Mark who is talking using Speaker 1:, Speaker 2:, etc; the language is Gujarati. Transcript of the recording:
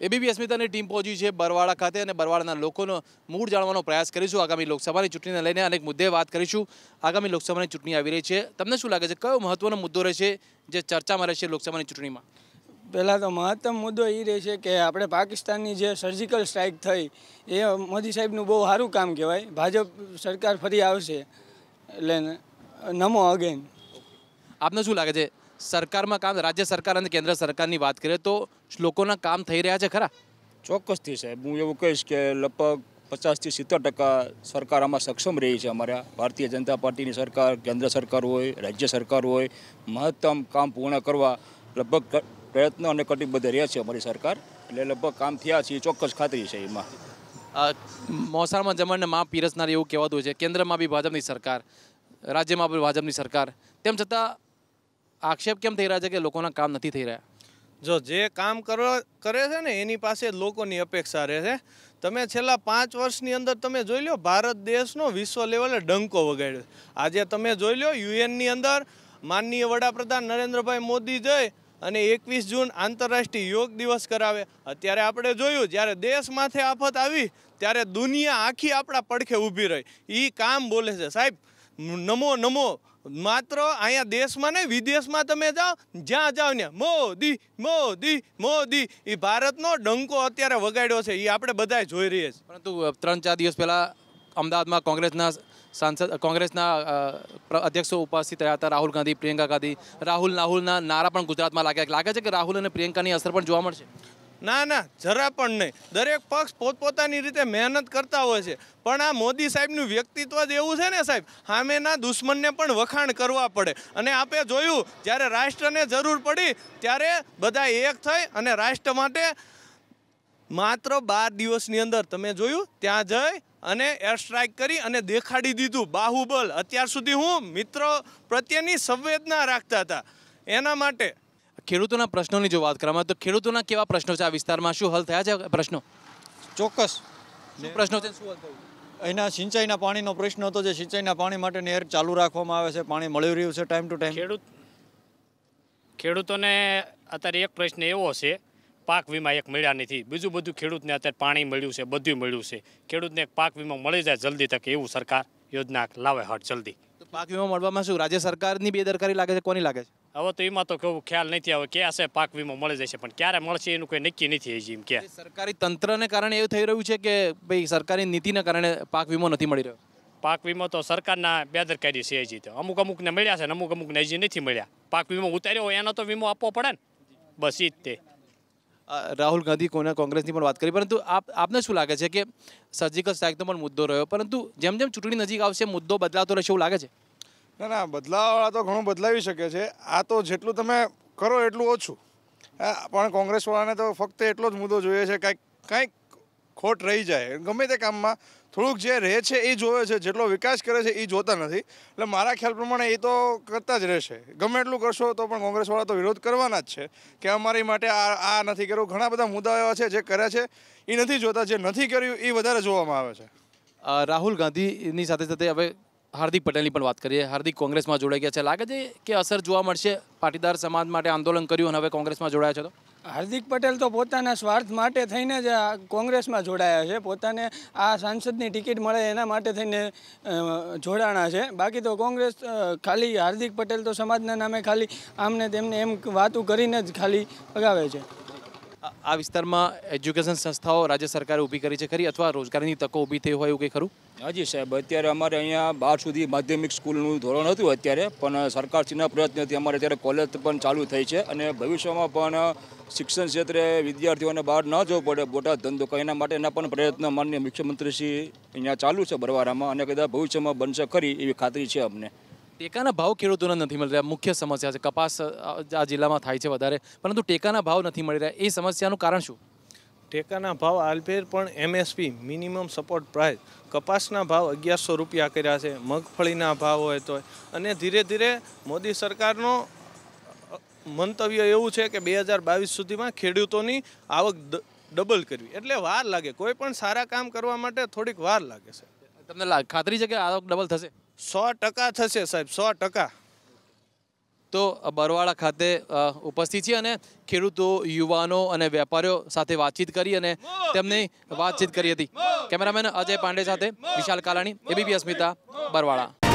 Speaker 1: એબીપી અસ્મિતાની ટીમ પહોંચી છે બરવાડા ખાતે અને બરવાડાના લોકોનો મૂળ જાણવાનો પ્રયાસ કરીશું। આગામી લોકસભાની ચૂંટણીને લઈને અનેક મુદ્દે વાત કરીશું। આગામી લોકસભાની ચૂંટણી આવી રહી છે, તમને શું લાગે છે કયો મહત્વનો મુદ્દો રહેશે જે ચર્ચામાં રહેશે લોકસભાની ચૂંટણીમાં?
Speaker 2: પહેલાં તો મહત્તમ મુદ્દો એ રહેશે કે આપણે પાકિસ્તાનની જે સર્જિકલ સ્ટ્રાઇક થઈ એ મોદી સાહેબનું બહુ સારું કામ કહેવાય। ભાજપ સરકાર ફરી આવશે એટલે નમો અગેન।
Speaker 1: આપને શું લાગે છે સરકારમાં કામ, રાજ્ય સરકાર અને કેન્દ્ર સરકારની વાત કરીએ તો લોકોના કામ થઈ રહ્યા છે ખરા?
Speaker 3: ચોક્કસથી સાહેબ, હું એવું કહીશ કે લગભગ 50 થી 70% સરકાર આમાં સક્ષમ રહી છે। અમારા ભારતીય જનતા પાર્ટીની સરકાર, કેન્દ્ર સરકાર હોય, રાજ્ય સરકાર હોય, મહત્તમ કામ પૂર્ણ કરવા લગભગ પ્રયત્ન અને કટિબદ્ધ રહ્યા છે અમારી સરકાર, એટલે લગભગ કામ થયા છે એ ચોક્કસ ખાતરી છે એમાં।
Speaker 1: મોસાળમાં જમણને માં પીરસનાર એવું કહેવાતું છે, કેન્દ્રમાં બી ભાજપની સરકાર, રાજ્યમાં બી ભાજપની સરકાર, તેમ છતાં આક્ષેપ કેમ થઈ રહ્યા છે કે લોકોના કામ નથી થઈ રહ્યા?
Speaker 4: જો જે કામ કરે છે ને એની પાસે જ લોકોની અપેક્ષા રહે છે। તમે છેલ્લા 5 વર્ષની અંદર તમે જોઈ લો ભારત દેશનો વિશ્વ લેવલે ડંકો વગાડ્યો। આજે તમે જોઈ લો યુએનની અંદર માનનીય વડાપ્રધાન નરેન્દ્રભાઈ મોદી જઈ અને 21 જૂન આંતરરાષ્ટ્રીય યોગ દિવસ કરાવે। અત્યારે આપણે જોયું જ્યારે દેશ માથે આફત આવી ત્યારે દુનિયા આખી આપણા પડખે ઊભી રહી। એ કામ બોલે છે સાહેબ, નમો નમો। માત્ર અહીંયા દેશમાં નહીં વિદેશમાં તમે જાઓ, જ્યાં જાઓ ને મોદી મોદી મોદી, એ ભારતનો ડંકો અત્યારે વગાડ્યો છે, એ આપણે બધા જોઈ રહ્યા છીએ।
Speaker 1: પરંતુ 3-4 દિવસ પહેલાં અમદાવાદમાં કોંગ્રેસના અધ્યક્ષો ઉપસ્થિત રહ્યા હતા, રાહુલ ગાંધી, પ્રિયંકા ગાંધી। રાહુલના નારા પણ ગુજરાતમાં લાગે છે કે રાહુલ અને પ્રિયંકાની અસર પણ જોવા મળશે?
Speaker 4: ના ના, જરા પણ નહીં। દરેક પક્ષ પોતપોતાની રીતે મહેનત કરતા હોય છે, પણ આ મોદી સાહેબનું વ્યક્તિત્વ જ એવું છે ને સાહેબ, સામેના દુશ્મનને પણ વખાણ કરવા પડે। અને આપણે જોયું જ્યારે રાષ્ટ્રને જરૂર પડી ત્યારે બધા એક થઈ અને રાષ્ટ્ર માટે માત્ર 12 દિવસની અંદર તમે જોયું ત્યાં જઈ અને એર સ્ટ્રાઇક કરી અને દેખાડી દીધું બાહુબલ। અત્યાર સુધી હું મિત્રો પ્રત્યેની સંવેદના રાખતા હતા એના માટે।
Speaker 1: ખેડૂતોના પ્રશ્નોની જો વાત કરવામાં તો ખેડૂતોના કેવા પ્રશ્નો છે આ વિસ્તારમાં? શું હલ થયા છે પ્રશ્નો?
Speaker 5: ચોક્કસ
Speaker 1: શું પ્રશ્નો છે, શું હલ થયું?
Speaker 5: અહીંના સિંચાઈના પાણીનો પ્રશ્ન હતો, જે સિંચાઈના પાણી માટે નહેર ચાલુ રાખવામાં આવે છે, પાણી મળી રહ્યું છે ટાઈમ ટુ ટાઈમ।
Speaker 6: ખેડૂતોને અત્યારે એક પ્રશ્ન એવો છે, પાક વીમા એક મળ્યા નથી, બીજું બધું ખેડૂતને અત્યારે પાણી મળ્યું છે, બધું મળ્યું છે। ખેડૂતને એક પાક વીમા મળી જાય જલ્દી તકે એવું સરકાર યોજના લાવે હટ જલ્દી।
Speaker 1: તો પાક વીમા મળવામાં શું રાજ્ય સરકારની બેદરકારી લાગે છે, કોની લાગે છે?
Speaker 6: હવે તો એમાં તો કેવું ખ્યાલ નથી આવે, ક્યાં છે પાક વીમો મળી જશે પણ ક્યારે મળશે એનું કોઈ નક્કી નથી હજી એમ કે।
Speaker 1: સરકારી તંત્રને કારણે એવું થઈ રહ્યું છે કે ભાઈ સરકારી નીતિના કારણે પાક વીમો નથી મળી રહ્યો?
Speaker 6: પાક વીમો તો સરકારના બેદરકારી છે હજી તો, અમુકને મળ્યા છે ને અમુકને હજી નથી મળ્યા। પાક વીમો ઉતાર્યો હોય એનો તો વીમો આપવો પડે ને, બસ એ જ તે।
Speaker 1: રાહુલ ગાંધી કોંગ્રેસની પણ વાત કરી, પરંતુ આપને શું લાગે છે કે સર્જિકલ સ્ટ્રાઇકનો પણ મુદ્દો રહ્યો, પરંતુ જેમ જેમ ચૂંટણી નજીક આવશે મુદ્દો બદલાતો રહેશે એવું લાગે છે?
Speaker 7: ના, બદલાવવાળા તો ઘણું બદલાવી શકે છે। આ તો જેટલું તમે કરો એટલું ઓછું, પણ કોંગ્રેસવાળાને તો ફક્ત એટલો જ મુદ્દો જોઈએ છે, કાંઈક ખોટ રહી જાય ગમે તે કામમાં થોડુંક જે રહે છે એ જોવે છે, જેટલો વિકાસ કરે છે એ જોતા નથી। એટલે મારા ખ્યાલ પ્રમાણે એ તો કરતા જ રહેશે, ગમે એટલું કરશો તો પણ કોંગ્રેસવાળા તો વિરોધ કરવાના જ છે કે અમારી માટે આ નથી કર્યું। ઘણા બધા મુદ્દાઓ એવા છે જે કર્યા છે એ નથી જોતા, જે નથી કર્યું એ વધારે જોવામાં આવે છે।
Speaker 1: રાહુલ ગાંધીની સાથે સાથે હવે હાર્દિક પટેલની પણ વાત કરીએ। હાર્દિક કોંગ્રેસમાં જોડાઈ ગયા છે, લાગે છે કે અસર જોવા મળશે? પાટીદાર સમાજ માટે આંદોલન કર્યું અને હવે કોંગ્રેસમાં જોડાયા છે તો
Speaker 2: હાર્દિક પટેલ તો પોતાના સ્વાર્થ માટે થઈને જ કોંગ્રેસમાં જોડાયા છે, પોતાને આ સાંસદની ટિકિટ મળે એના માટે થઈને જોડાણા છે। બાકી તો કોંગ્રેસ ખાલી હાર્દિક પટેલ તો સમાજના નામે ખાલી આમને તેમને એમ વાતું કરીને જ ખાલી ભગાવે છે।
Speaker 1: આ વિસ્તારમાં એજ્યુકેશન સંસ્થાઓ રાજ્ય સરકારે ઊભી કરી છે ખરી, અથવા રોજગારીની તકો ઊભી થઈ હોય એવું કંઈ ખરું?
Speaker 3: હાજી સાહેબ, અત્યારે અમારે અહીંયા 12 સુધી માધ્યમિક સ્કૂલનું ધોરણ હતું અત્યારે, પણ સરકારશ્રીના પ્રયત્નથી અમારે અત્યારે કોલેજ પણ ચાલુ થઈ છે અને ભવિષ્યમાં પણ શિક્ષણ ક્ષેત્રે વિદ્યાર્થીઓને બહાર ન જવું પડે બોટાદ ધંધો કરે એના માટેના પણ પ્રયત્ન માનનીય મુખ્યમંત્રીશ્રી અહીંયા ચાલુ છે બરવાડામાં, અને કદાચ ભવિષ્યમાં બનશે ખરી એવી ખાતરી છે અમને।
Speaker 1: ટેકાના ભાવ ખેડૂતોને નથી મળી રહ્યા, મુખ્ય સમસ્યા છે। કપાસ આ જિલ્લામાં થાય છે વધારે, પરંતુ ટેકાના ભાવ નથી મળી રહ્યા, એ સમસ્યાનું કારણ શું?
Speaker 4: ટેકાના ભાવ આલફેર પણ MSP મિનિમમ સપોર્ટ પ્રાઇસ કપાસના ભાવ 1100 રૂપિયા કર્યા છે, મગફળીના ભાવ હોય તો, અને ધીરે ધીરે મોદી સરકારનો મંતવ્ય એવું છે કે 2022 સુધીમાં ખેડૂતોની આવક ડબલ કરવી, એટલે વાર લાગે। કોઈ પણ સારા કામ કરવા માટે થોડીક વાર લાગે છે।
Speaker 1: તમને ખાતરી છે કે આવક ડબલ થશે?
Speaker 4: 100% થશે સાહેબ, 100%।
Speaker 1: તો બરવાળા ખાતે ઉપસ્થિત છીએ અને ખેડૂતો, યુવાનો અને વેપારીઓ સાથે વાતચીત કરી અને તેમની વાતચીત કરી હતી. કેમેરામેન અજય પાંડે સાથે વિશાલ કાલાણી, ABP અસ્મિતા, બરવાળા.